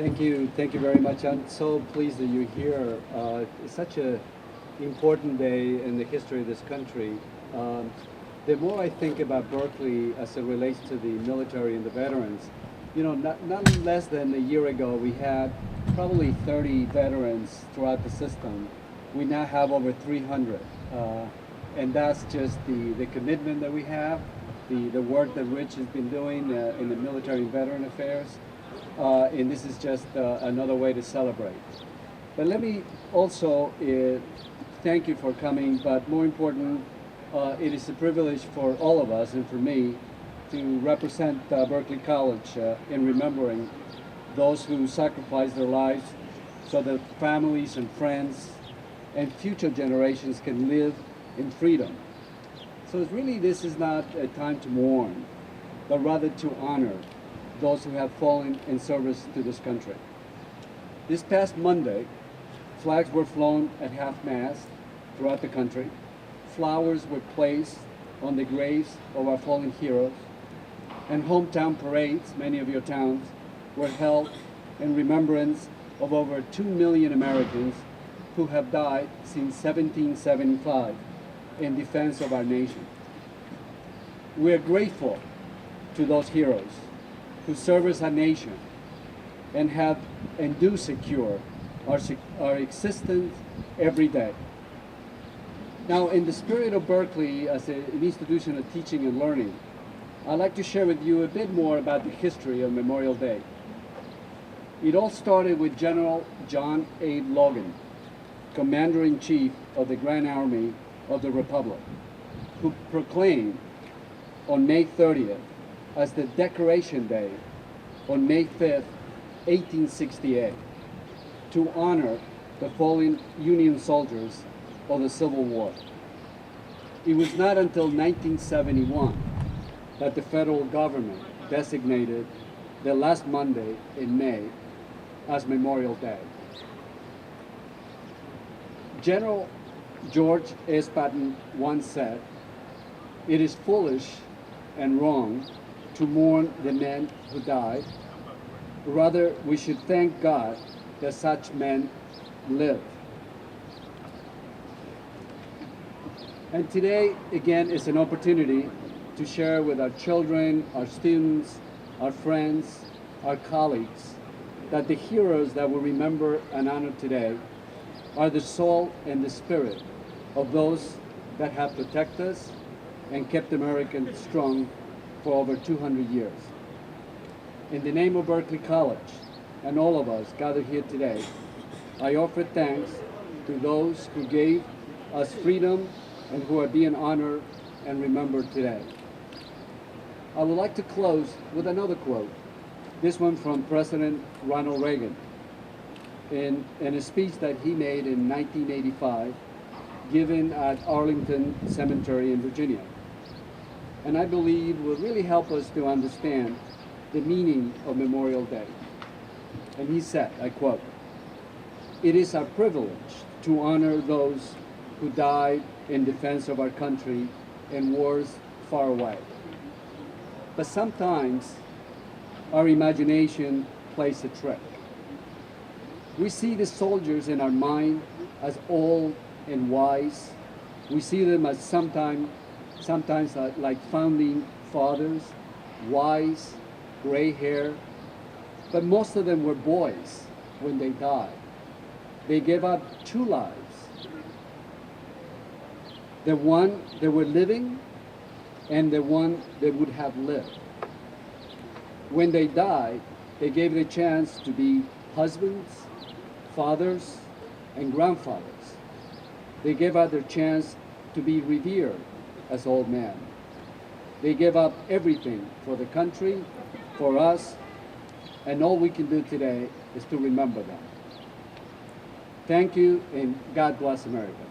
Thank you very much. I'm so pleased that you're here. It's such an important day in the history of this country. The more I think about Berkeley as it relates to the military and the veterans, not less than a year ago, we had probably 30 veterans throughout the system. We now have over 300. And that's just the commitment that we have, the work that Rich has been doing in the military and veteran affairs. And this is just another way to celebrate. But let me also thank you for coming, but more important, it is a privilege for all of us and for me to represent Berkeley College in remembering those who sacrificed their lives so that families and friends and future generations can live in freedom. So this is not a time to mourn, but rather to honor those who have fallen in service to this country. This past Monday, flags were flown at half-mast throughout the country. Flowers were placed on the graves of our fallen heroes, and hometown parades, many of your towns, were held in remembrance of over 2 million Americans who have died since 1775 in defense of our nation. We are grateful to those heroes who service our nation and do secure our existence every day. Now, in the spirit of Berkeley as an institution of teaching and learning, I'd like to share with you a bit more about the history of Memorial Day. It all started with General John A. Logan, Commander-in-Chief of the Grand Army of the Republic, who proclaimed on May 30th as the Decoration Day on May 5th, 1868, to honor the fallen Union soldiers of the Civil War. It was not until 1971 that the federal government designated the last Monday in May as Memorial Day. General George S. Patton once said, "It is foolish and wrong to mourn the men who died. Rather, we should thank God that such men live." And today, again, is an opportunity to share with our children, our students, our friends, our colleagues, that the heroes that we remember and honor today are the soul and the spirit of those that have protected us and kept Americans strong for over 200 years. In the name of Berkeley College and all of us gathered here today, I offer thanks to those who gave us freedom and who are being honored and remembered today. I would like to close with another quote, this one from President Ronald Reagan in a speech that he made in 1985, given at Arlington Cemetery in Virginia. And I believe will really help us to understand the meaning of Memorial Day. And he said, I quote, "It is our privilege to honor those who died in defense of our country in wars far away. But sometimes our imagination plays a trick. We see the soldiers in our mind as old and wise. We see them as sometimes like founding fathers, wise, gray hair. But most of them were boys when they died. They gave up two lives. The one they were living and the one they would have lived. When they died, they gave the chance to be husbands, fathers, and grandfathers. They gave up their chance to be revered as old men. They gave up everything for the country, for us, and all we can do today is to remember them. Thank you, and God bless America.